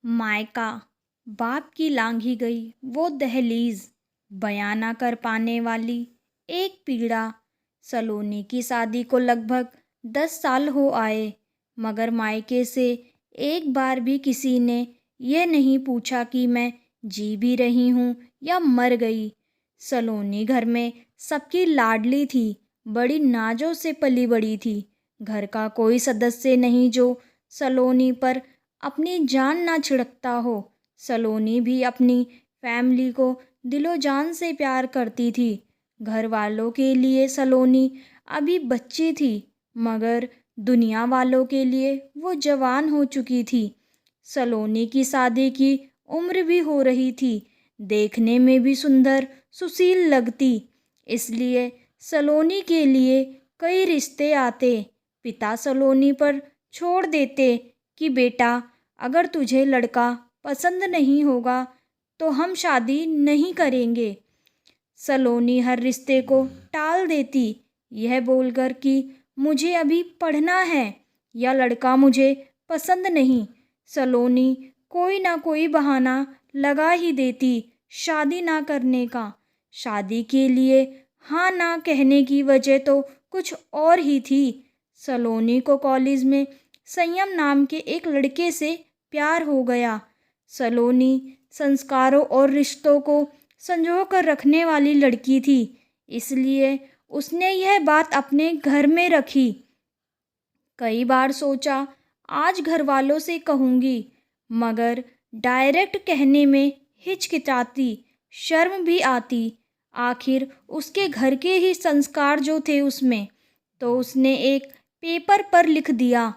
मायका, बाप की लांघी गई वो दहलीज, बयां ना कर पाने वाली एक पीड़ा। सलोनी की शादी को लगभग 10 साल हो आए, मगर मायके से एक बार भी किसी ने ये नहीं पूछा कि मैं जी भी रही हूँ या मर गई। सलोनी घर में सबकी लाडली थी, बड़ी नाजों से पली बड़ी थी। घर का कोई सदस्य नहीं जो सलोनी पर अपनी जान ना छिड़कता हो। सलोनी भी अपनी फैमिली को दिलो जान से प्यार करती थी। घर वालों के लिए सलोनी अभी बच्ची थी, मगर दुनिया वालों के लिए वो जवान हो चुकी थी। सलोनी की शादी की उम्र भी हो रही थी, देखने में भी सुंदर सुशील लगती। इसलिए सलोनी के लिए कई रिश्ते आते। पिता सलोनी पर छोड़ देते कि बेटा, अगर तुझे लड़का पसंद नहीं होगा तो हम शादी नहीं करेंगे। सलोनी हर रिश्ते को टाल देती, यह बोलकर कि मुझे अभी पढ़ना है या लड़का मुझे पसंद नहीं। सलोनी कोई ना कोई बहाना लगा ही देती शादी ना करने का। शादी के लिए हाँ ना कहने की वजह तो कुछ और ही थी। सलोनी को कॉलेज में संयम नाम के एक लड़के से प्यार हो गया। सलोनी संस्कारों और रिश्तों को संजो कर रखने वाली लड़की थी, इसलिए उसने यह बात अपने घर में रखी। कई बार सोचा आज घर वालों से कहूँगी, मगर डायरेक्ट कहने में हिचकिचाती, शर्म भी आती। आखिर उसके घर के ही संस्कार जो थे उसमें, तो उसने एक पेपर पर लिख दिया,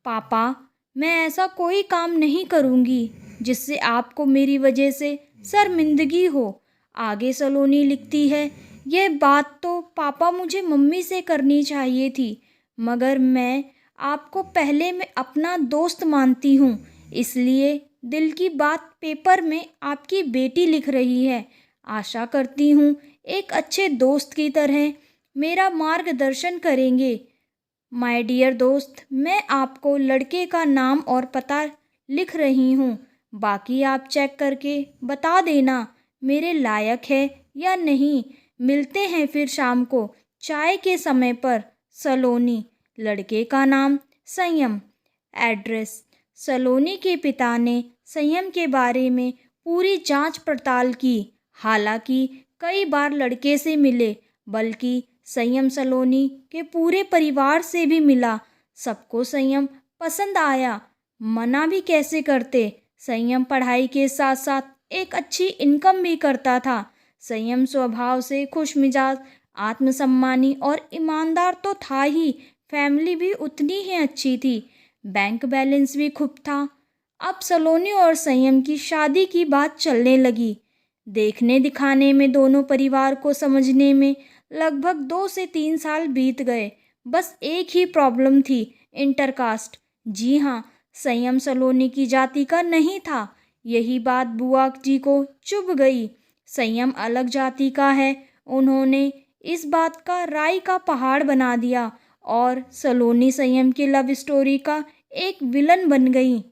पापा, मैं ऐसा कोई काम नहीं करूँगी जिससे आपको मेरी वजह से शर्मिंदगी हो। आगे सलोनी लिखती है, यह बात तो पापा मुझे मम्मी से करनी चाहिए थी, मगर मैं आपको पहले मैं अपना दोस्त मानती हूँ, इसलिए दिल की बात पेपर में आपकी बेटी लिख रही है। आशा करती हूँ एक अच्छे दोस्त की तरह मेरा मार्गदर्शन करेंगे। माय डियर दोस्त, मैं आपको लड़के का नाम और पता लिख रही हूँ, बाकी आप चेक करके बता देना मेरे लायक है या नहीं। मिलते हैं फिर शाम को चाय के समय पर। सलोनी। लड़के का नाम संयम। एड्रेस। सलोनी के पिता ने संयम के बारे में पूरी जांच पड़ताल की। हालांकि कई बार लड़के से मिले, बल्कि संयम सलोनी के पूरे परिवार से भी मिला। सबको संयम पसंद आया, मना भी कैसे करते। संयम पढ़ाई के साथ साथ एक अच्छी इनकम भी करता था। संयम स्वभाव से खुशमिजाज, आत्मसम्मानी और ईमानदार तो था ही, फैमिली भी उतनी ही अच्छी थी। बैंक बैलेंस भी खूब था। अब सलोनी और संयम की शादी की बात चलने लगी। देखने दिखाने में दोनों परिवार को समझने में लगभग 2 से 3 साल बीत गए। बस एक ही प्रॉब्लम थी, इंटरकास्ट। जी हाँ, संयम सलोनी की जाति का नहीं था। यही बात बुआ जी को चुभ गई। संयम अलग जाति का है। उन्होंने इस बात का राई का पहाड़ बना दिया और सलोनी संयम की लव स्टोरी का एक विलन बन गई।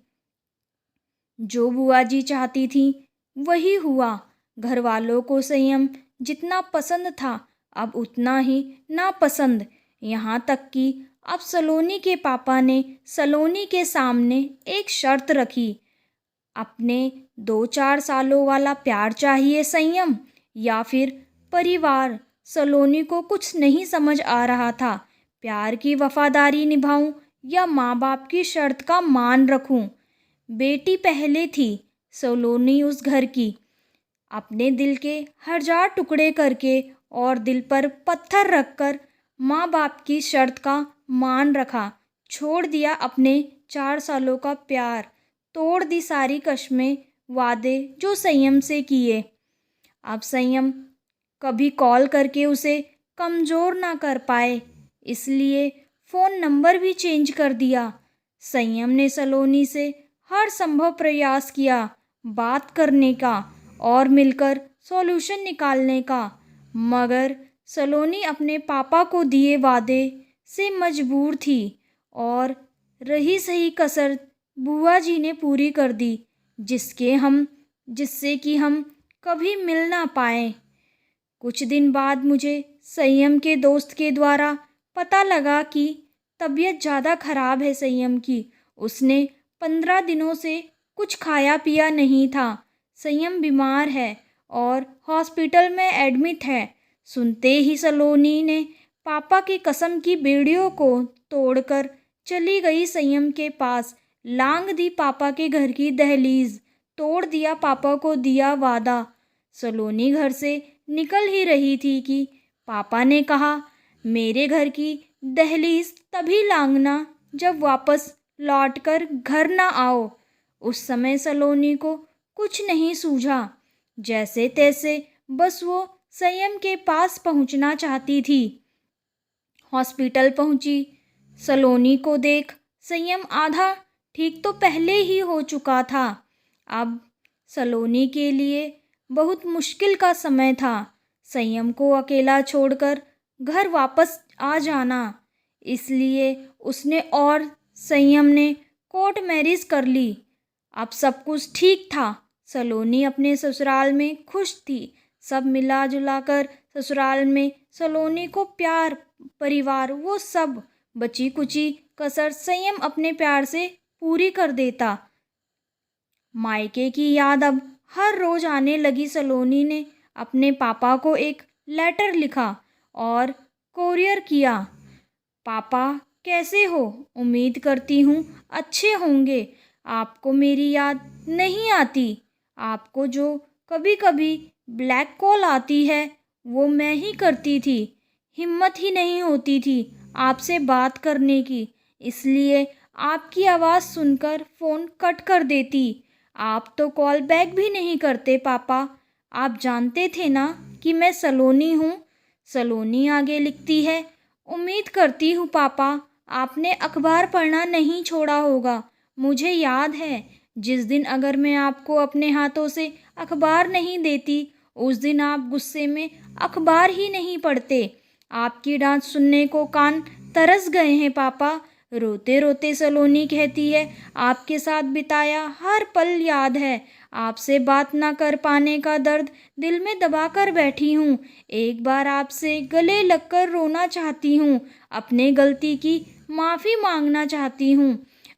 जो बुआ जी चाहती थी वही हुआ। घर वालों को संयम जितना पसंद था, अब उतना ही नापसंद। यहाँ तक कि अब सलोनी के पापा ने सलोनी के सामने एक शर्त रखी, अपने 2-4 सालों वाला प्यार चाहिए संयम या फिर परिवार। सलोनी को कुछ नहीं समझ आ रहा था। प्यार की वफादारी निभाऊं या माँ बाप की शर्त का मान रखूं। बेटी पहले थी। सलोनी उस घर की अपने दिल के 1000 टुकड़े करके और दिल पर पत्थर रखकर माँ बाप की शर्त का मान रखा। छोड़ दिया अपने 4 सालों का प्यार, तोड़ दी सारी कस्में वादे जो संयम से किए। अब संयम कभी कॉल करके उसे कमज़ोर ना कर पाए, इसलिए फ़ोन नंबर भी चेंज कर दिया। संयम ने सलोनी से हर संभव प्रयास किया बात करने का और मिलकर सॉल्यूशन निकालने का, मगर सलोनी अपने पापा को दिए वादे से मजबूर थी और रही सही कसर बुआ जी ने पूरी कर दी। जिससे कि हम कभी मिल ना पाए। कुछ दिन बाद मुझे संयम के दोस्त के द्वारा पता लगा कि तबीयत ज़्यादा खराब है संयम की। उसने 15 दिनों से कुछ खाया पिया नहीं था। संयम बीमार है और हॉस्पिटल में एडमिट है। सुनते ही सलोनी ने पापा की कसम की बेड़ियों को तोड़कर चली गई संयम के पास। लांग दी पापा के घर की दहलीज, तोड़ दिया पापा को दिया वादा। सलोनी घर से निकल ही रही थी कि पापा ने कहा, मेरे घर की दहलीज तभी लांघना जब वापस लौटकर घर ना आओ। उस समय सलोनी को कुछ नहीं सूझा। जैसे तैसे बस वो संयम के पास पहुंचना चाहती थी। हॉस्पिटल पहुंची। सलोनी को देख संयम आधा ठीक तो पहले ही हो चुका था। अब सलोनी के लिए बहुत मुश्किल का समय था संयम को अकेला छोड़कर घर वापस आ जाना। इसलिए उसने और संयम ने कोर्ट मैरिज कर ली। अब सब कुछ ठीक था। सलोनी अपने ससुराल में खुश थी। सब मिला जुला कर ससुराल में सलोनी को प्यार, परिवार, वो सब बची कुची कसर संयम अपने प्यार से पूरी कर देता। मायके की याद अब हर रोज आने लगी। सलोनी ने अपने पापा को एक लेटर लिखा और कोरियर किया। पापा कैसे हो? उम्मीद करती हूँ अच्छे होंगे। आपको मेरी याद नहीं आती? आपको जो कभी कभी ब्लैक कॉल आती है वो मैं ही करती थी। हिम्मत ही नहीं होती थी आपसे बात करने की, इसलिए आपकी आवाज़ सुनकर फ़ोन कट कर देती। आप तो कॉल बैक भी नहीं करते पापा। आप जानते थे ना कि मैं सलोनी हूँ। सलोनी आगे लिखती है, उम्मीद करती हूँ पापा आपने अखबार पढ़ना नहीं छोड़ा होगा। मुझे याद है जिस दिन अगर मैं आपको अपने हाथों से अखबार नहीं देती उस दिन आप गुस्से में अखबार ही नहीं पढ़ते। आपकी डांट सुनने को कान तरस गए हैं पापा। रोते रोते सलोनी कहती है, आपके साथ बिताया हर पल याद है। आपसे बात ना कर पाने का दर्द दिल में दबा कर बैठी हूँ। एक बार आपसे गले लगकर रोना चाहती हूँ। अपने गलती की माफ़ी मांगना चाहती हूँ।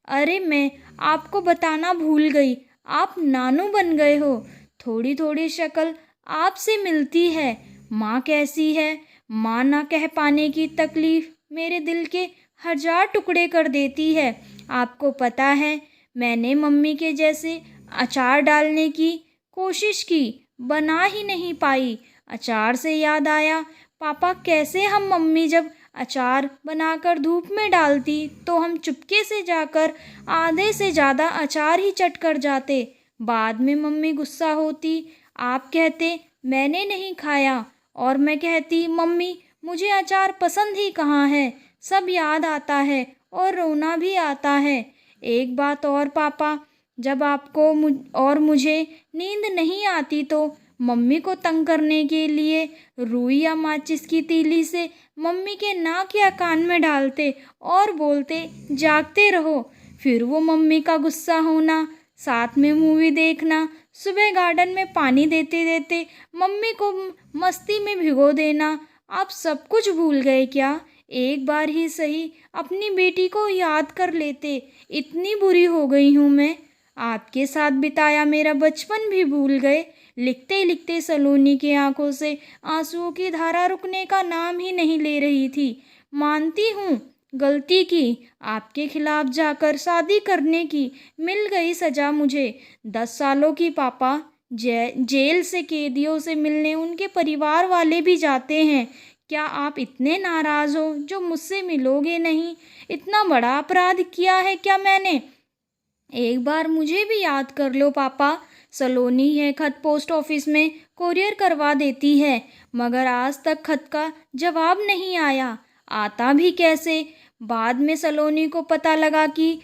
अरे मैं आपको बताना भूल गई, आप नानू बन गए हो। थोड़ी थोड़ी शक्ल आपसे मिलती है। माँ कैसी है? माँ ना कह पाने की तकलीफ़ मेरे दिल के 1000 टुकड़े कर देती है। आपको पता है मैंने मम्मी के जैसे अचार डालने की कोशिश की, बना ही नहीं पाई। अचार से याद आया पापा, कैसे हम मम्मी जब अचार बनाकर धूप में डालती तो हम चुपके से जाकर आधे से ज़्यादा अचार ही चट कर जाते। बाद में मम्मी गुस्सा होती। आप कहते मैंने नहीं खाया और मैं कहती मम्मी मुझे अचार पसंद ही कहाँ है। सब याद आता है और रोना भी आता है। एक बात और पापा, जब आपको और मुझे नींद नहीं आती तो मम्मी को तंग करने के लिए रुई या माचिस की तीली से मम्मी के नाक या कान में डालते और बोलते जागते रहो। फिर वो मम्मी का गुस्सा होना, साथ में मूवी देखना, सुबह गार्डन में पानी देते देते मम्मी को मस्ती में भिगो देना। आप सब कुछ भूल गए क्या? एक बार ही सही अपनी बेटी को याद कर लेते। इतनी बुरी हो गई हूँ मैं। आपके साथ बिताया मेरा बचपन भी भूल गए। लिखते लिखते सलोनी के आंखों से आंसुओं की धारा रुकने का नाम ही नहीं ले रही थी। मानती हूँ गलती की, आपके खिलाफ जाकर शादी करने की। मिल गई सज़ा मुझे 10 सालों की पापा। जेल से कैदियों से मिलने उनके परिवार वाले भी जाते हैं। क्या आप इतने नाराज़ हो जो मुझसे मिलोगे नहीं? इतना बड़ा अपराध किया है क्या मैंने? एक बार मुझे भी याद कर लो पापा। सलोनी है खत पोस्ट ऑफिस में कोरियर करवा देती है, मगर आज तक खत का जवाब नहीं आया। आता भी कैसे? बाद में सलोनी को पता लगा कि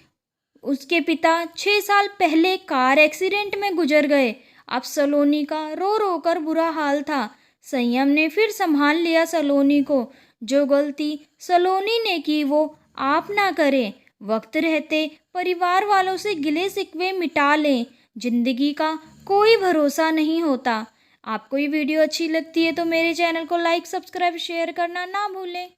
उसके पिता 6 साल पहले कार एक्सीडेंट में गुजर गए। अब सलोनी का रो रो कर बुरा हाल था। संयम ने फिर संभाल लिया सलोनी को। जो गलती सलोनी ने की वो आप ना करें। वक्त रहते परिवार वालों से गिले शिकवे मिटा लें। ज़िंदगी का कोई भरोसा नहीं होता। आपको ये वीडियो अच्छी लगती है तो मेरे चैनल को लाइक, सब्सक्राइब, शेयर करना ना भूलें।